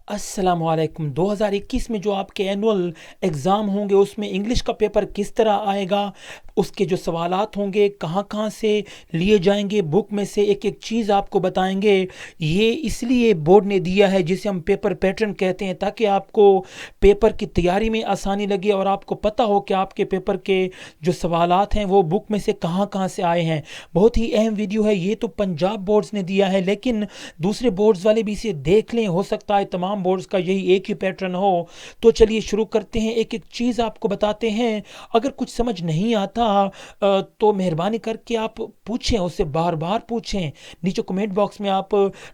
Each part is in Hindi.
अस्सलामुअलैकुम। 2021 में जो आपके एनुअल एग्ज़ाम होंगे उसमें इंग्लिश का पेपर किस तरह आएगा, उसके जो सवालात होंगे कहाँ कहाँ से लिए जाएंगे, बुक में से एक एक चीज़ आपको बताएंगे। ये इसलिए बोर्ड ने दिया है जिसे हम पेपर पैटर्न कहते हैं, ताकि आपको पेपर की तैयारी में आसानी लगे और आपको पता हो कि आपके पेपर के जो सवालात हैं वो बुक में से कहाँ कहाँ से आए हैं। बहुत ही अहम वीडियो है ये, तो पंजाब बोर्ड्स ने दिया है, लेकिन दूसरे बोर्ड्स वाले भी इसे देख लें, हो सकता है तमाम बोर्ड्स का यही एक ही पैटर्न हो। तो चलिए शुरू करते हैं, एक एक चीज़ आपको बताते हैं। अगर कुछ समझ नहीं आता तो मेहरबानी करके आप पूछें, उससे बार बार पूछें। नीचे कमेंट बॉक्स में आप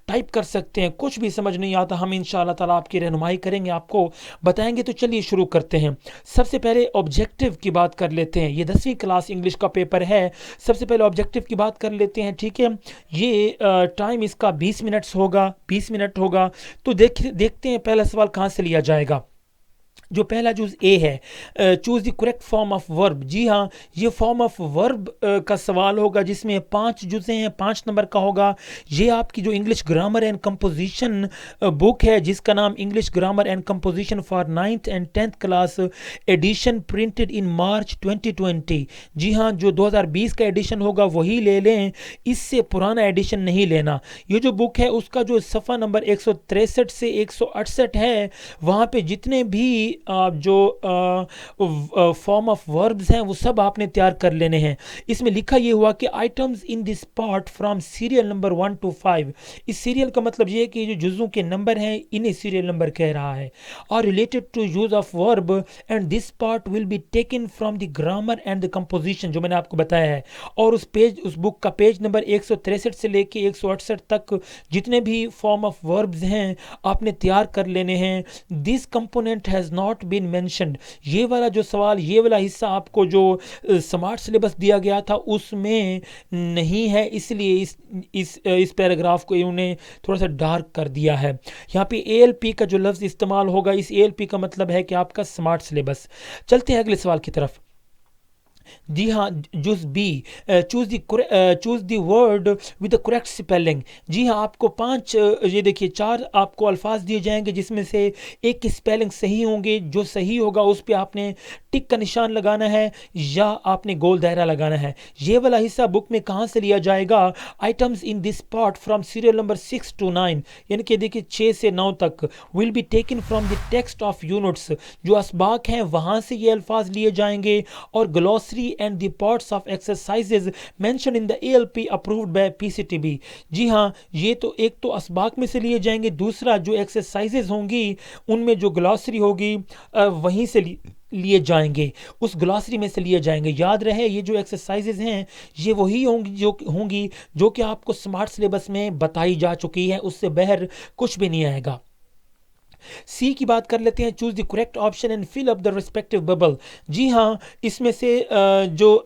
टाइप कर सकते हैं। कुछ भी समझ नहीं आता हम इंशाअल्लाह ताला आपकी रहनुमाई करेंगे, आपको बताएंगे। तो चलिए शुरू करते हैं। सबसे पहले ऑब्जेक्टिव की बात कर लेते हैं। ये 10वीं क्लास इंग्लिश का पेपर है। सबसे पहले ऑब्जेक्टिव की बात कर लेते हैं, ठीक है। ये टाइम इसका 20 मिनट्स होगा, 20 मिनट होगा। तो देखते हैं पहला सवाल कहाँ से लिया जाएगा। जो पहला चूज ए है, choose the correct form of verb. जी हाँ, ये फॉर्म ऑफ वर्ब का सवाल होगा जिसमें 5 जुज़े हैं, 5 नंबर का होगा। ये आपकी जो English grammar and composition book है, जिसका नाम English grammar and composition for 9th and 10th class edition, printed in March 2020। जी हाँ, जो 2020 का एडिशन होगा वही ले लें, इससे पुराना एडिशन नहीं लेना। ये जो बुक है उसका जो सफ़ा नंबर 163 से 168 है, वहाँ पे जितने भी जो फॉर्म ऑफ वर्ब्स हैं वो सब आपने तैयार कर लेने हैं। इसमें लिखा ये हुआ कि items in this part from serial number 1 to 5। इस सीरियल का मतलब ये है कि जो जुज़ों के नंबर हैं इन्हें सीरियल नंबर कह रहा है। और related to use of verb and this part will be taken from the grammar and the composition, जो मैंने आपको बताया है। और उस बुक का पेज नंबर 163 से लेके 168 तक जितने भी फॉर्म ऑफ वर्ब्स हैं आपने तैयार कर लेने हैं। This component has not been mentioned. ये वाला जो सवाल, ये वाला हिस्सा आपको जो स्मार्ट सिलेबस दिया गया था उसमें नहीं है, इसलिए इस पैराग्राफ को इन्होंने थोड़ा सा डार्क कर दिया है। यहाँ पे एएलपी का जो लफ्ज़ इस्तेमाल होगा, इस एएलपी का मतलब है कि आपका स्मार्ट सिलेबस। चलते हैं अगले सवाल की तरफ। जी हाँ, choose B, choose the word with the correct spelling. जी हाँ, आपको 5 ये देखिए 4 आपको अल्फाज दिए जाएंगे जिसमें से एक की स्पेलिंग सही होंगे। जो सही होगा उस पर आपने टिक का निशान लगाना है या आपने गोल दायरा लगाना है। ये वाला हिस्सा बुक में कहाँ से लिया जाएगा? Items in this part from serial number 6 to 9, यानी कि देखिए 6 से 9 तक। Will be taken from the text of units, जो असबाक हैं वहाँ से ये अल्फाज लिए जाएंगे। और glossary and the parts of exercises mentioned in the ALP approved by PCTB। जी हाँ, ये तो एक तो असबाक में से लिए जाएंगे, दूसरा जो एक्सरसाइजेज होंगी उनमें जो ग्लॉसरी होगी वहीं से लिए जाएंगे, उस ग्लॉसरी में से लिए जाएंगे। याद रहे ये जो एक्सरसाइजेज हैं ये वही होंगी जो कि आपको स्मार्ट सिलेबस में बताई जा चुकी है, उससे बाहर कुछ भी नहीं आएगा। सी की बात कर लेते हैं। Choose the correct option and fill up the respective bubble. जी हाँ, इसमें से जो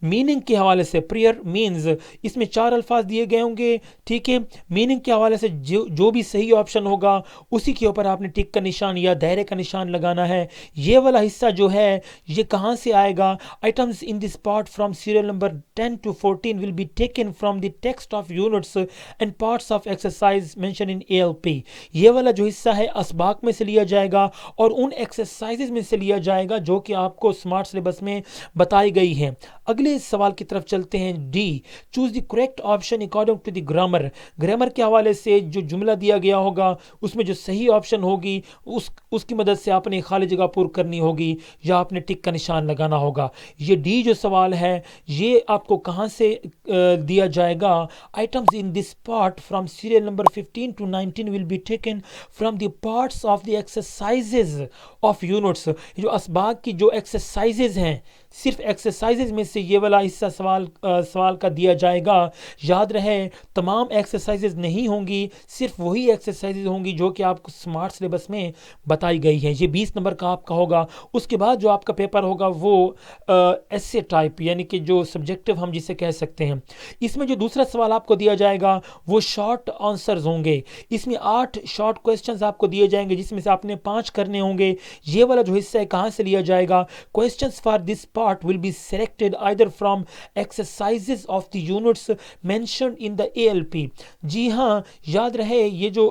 मीनिंग के हवाले से, प्रेयर मीन्स, इसमें 4 अल्फाज दिए गए होंगे, ठीक है। मीनिंग के हवाले से जो भी सही ऑप्शन होगा उसी के ऊपर आपने टिक का निशान या दायरे का निशान लगाना है। ये वाला हिस्सा जो है ये कहाँ से आएगा? Items in this part from serial number 10 to 14 will be taken from the text of units and parts of exercise mention in ALP. ये वाला जो हिस्सा है असबाक में से लिया जाएगा और उन एक्सरसाइजेज में से लिया जाएगा जो कि आपको स्मार्ट सिलेबस में बताई गई हैं। अगले सवाल की तरफ चलते हैं। D, choose the correct option according to the grammar. Grammar के हवाले से जो जुमला दिया गया होगा उसमें जो सही ऑप्शन होगी उसकी मदद से आपने खाली जगह पूरी करनी होगी या आपने टिक का निशान लगाना होगा। ये डी जो सवाल है ये आपको कहाँ से दिया जाएगा? Items in this part from serial number 15 to 19 will be taken from the parts of the exercises of units. जो असबाक की जो एक्सरसाइजेज हैं, सिर्फ एक्सरसाइजेज में से ये वाला हिस्सा सवाल का दिया जाएगा। याद रहे तमाम एक्सरसाइजेज नहीं होंगी, सिर्फ वही एक्सरसाइजेज होंगी जो कि आपको स्मार्ट सिलेबस में बताई गई हैं। ये 20 नंबर का आपका होगा। उसके बाद जो आपका पेपर होगा वो एसे टाइप, यानी कि जो सब्जेक्टिव हम जिसे कह सकते हैं। इसमें जो दूसरा सवाल आपको दिया जाएगा वो शॉर्ट आंसर्स होंगे। इसमें 8 शॉर्ट क्वेश्चंस आपको दिए जाएंगे जिसमें से आपने 5 करने होंगे। ये वाला जो हिस्सा है कहाँ से लिया जाएगा? Questions for this part will be selected either from exercises of the units mentioned in the ALP. जी हाँ, याद रहे ये जो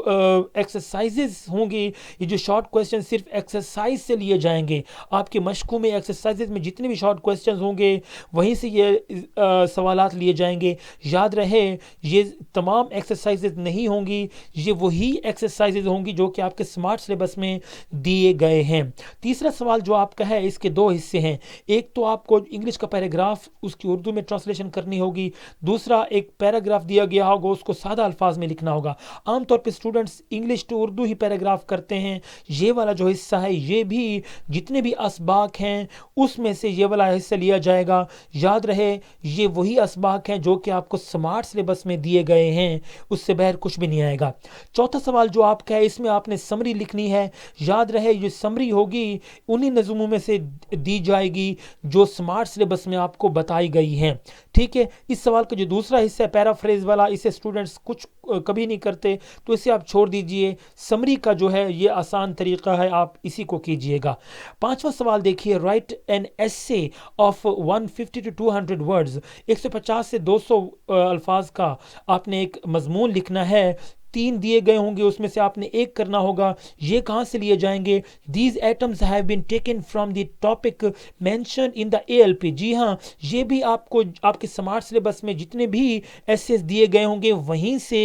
एक्सरसाइजेस होंगे, ये जो शॉर्ट क्वेश्चन सिर्फ एक्सरसाइज से लिए जाएंगे। आपके मशकों में एक्सरसाइजेस में जितने भी शॉर्ट क्वेश्चन होंगे वहीं से ये सवालात लिए जाएंगे। याद रहे ये तमाम एक्सरसाइजेस नहीं होंगी, ये वही एक्सरसाइजेज होंगी जो कि आपके स्मार्ट सिलेबस में दिए गए हैं। तीसरा सवाल जो आपका है इसके दो हिस्से हैं। एक तो आपको इंग्लिश का पैराग्राफ उसकी उर्दू में ट्रांसलेशन करनी होगी, दूसरा एक पैराग्राफ दिया गया होगा उसको सादा अल्फाज में लिखना होगा। आमतौर पे स्टूडेंट्स इंग्लिश टू उर्दू ही पैराग्राफ करते हैं। ये वाला जो हिस्सा है ये भी जितने भी असबाक हैं उसमें से ये वाला हिस्सा लिया जाएगा। याद रहे ये वही असबाक हैं जो कि आपको स्मार्ट सिलेबस में दिए गए हैं, उससे बाहर कुछ भी नहीं आएगा। चौथा सवाल जो आपका है इसमें आपने समरी लिखनी है। याद रहे ये समरी होगी उन्हीं नज़मों में से दी जाएगी जो स्मार्ट सिलेबस में आपको बताई गई हैं। ठीक है, इस सवाल का जो दूसरा हिस्सा है पैराफ्रेज वाला, इसे स्टूडेंट्स कुछ कभी नहीं करते तो इसे आप छोड़ दीजिए। समरी का जो है ये आसान तरीका है, आप इसी को कीजिएगा। पांचवा सवाल देखिए, right an essay of 150 to 200 words, 150 से 200 अल्फाज का आपने एक मजमून लिखना है। 3 दिए गए होंगे उसमें से आपने एक करना होगा। ये कहाँ से लिए जाएंगे? These atoms have been taken from the topic mention in the ALP। जी हाँ, ये भी आपको आपके स्मार्ट सिलेबस में जितने भी एसेस दिए गए होंगे वहीं से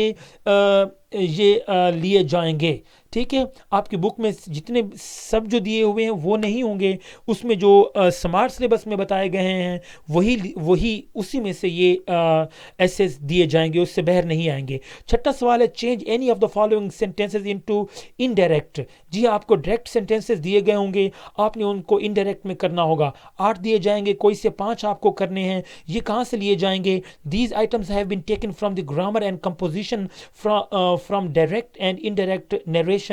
ये लिए जाएंगे। ठीक है, आपकी बुक में जितने सब जो दिए हुए हैं वो नहीं होंगे, उसमें जो स्मार्ट सिलेबस में बताए गए हैं वही उसी में से ये एसेस दिए जाएंगे, उससे बाहर नहीं आएंगे। छठा सवाल है, change any of the following sentences into indirect. जी हाँ, आपको डायरेक्ट सेंटेंसेस दिए गए होंगे, आपने उनको इनडायरेक्ट में करना होगा। 8 दिए जाएंगे, कोई से 5 आपको करने हैं। ये कहाँ से लिए जाएंगे? These items have been taken from the grammar and composition from direct and indirect narration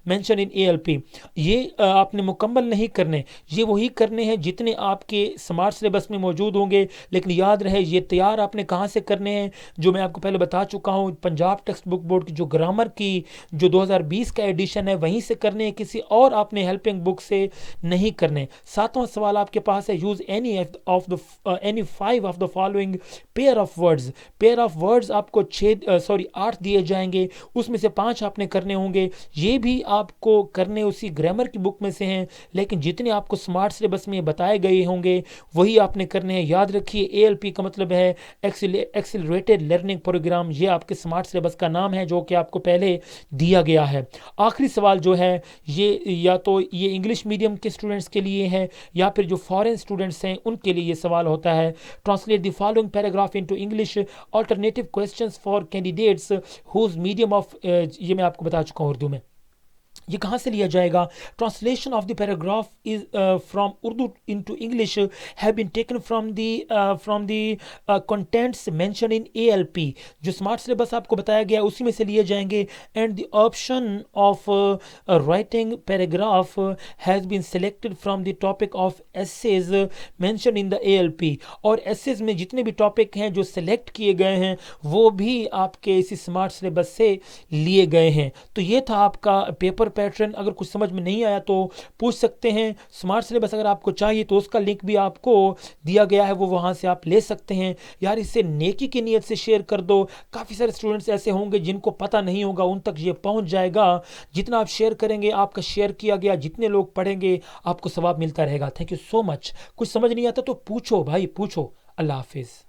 mention in ALP। ये आपने मुकम्मल नहीं करने, ये वही करने हैं जितने आपके स्मार्ट सिलेबस में मौजूद होंगे। लेकिन याद रहे ये तैयार आपने कहाँ से करने हैं, जो मैं आपको पहले बता चुका हूँ, पंजाब टेक्स्ट बुक बोर्ड की जो ग्रामर की जो 2020 का एडिशन है वहीं से करने हैं, किसी और आपने हेल्पिंग बुक से नहीं करने। 7वां सवाल आपके पास है, use any 5 of the following pair of words. Pair of words आपको 8 दिए जाएंगे, उसमें से 5 आपने करने होंगे। ये भी आपको करने उसी ग्रामर की बुक में से हैं, लेकिन जितने आपको स्मार्ट सिलेबस में बताए गए होंगे वही आपने करने हैं। याद रखिए ALP का मतलब है एक्सेलरेटेड लर्निंग प्रोग्राम। ये आपके स्मार्ट सिलेबस का नाम है जो कि आपको पहले दिया गया है। आखिरी सवाल जो है ये या तो ये इंग्लिश मीडियम के स्टूडेंट्स के लिए है या फिर जो फॉरेन स्टूडेंट्स हैं उनके लिए ये सवाल होता है। Translate the following paragraph into English, alternative questions for candidates whose medium of, ये मैं आपको बता चुका हूँ उर्दू में। ये कहाँ से लिया जाएगा? Translation of the paragraph is from Urdu into English have been taken from the contents mention in ALP। जो स्मार्ट सिलेबस आपको बताया गया उसी में से लिए जाएंगे। And the option of writing paragraph has been selected from the topic of essays mention in the ALP। और एसेज में जितने भी टॉपिक हैं जो सेलेक्ट किए गए हैं वो भी आपके इसी स्मार्ट सिलेबस से लिए गए हैं। तो ये था आपका पेपर पैटर्न। अगर कुछ समझ में नहीं आया तो पूछ सकते हैं। स्मार्ट सिलेबस अगर आपको चाहिए तो उसका लिंक भी आपको दिया गया है, वो वहां से आप ले सकते हैं। यार इसे नेकी की नीयत से शेयर कर दो, काफ़ी सारे स्टूडेंट्स ऐसे होंगे जिनको पता नहीं होगा, उन तक ये पहुंच जाएगा। जितना आप शेयर करेंगे, आपका शेयर किया गया जितने लोग पढ़ेंगे आपको सवाब मिलता रहेगा। Thank you so much. कुछ समझ नहीं आता तो पूछो भाई, पूछो। अल्लाह हाफिज़।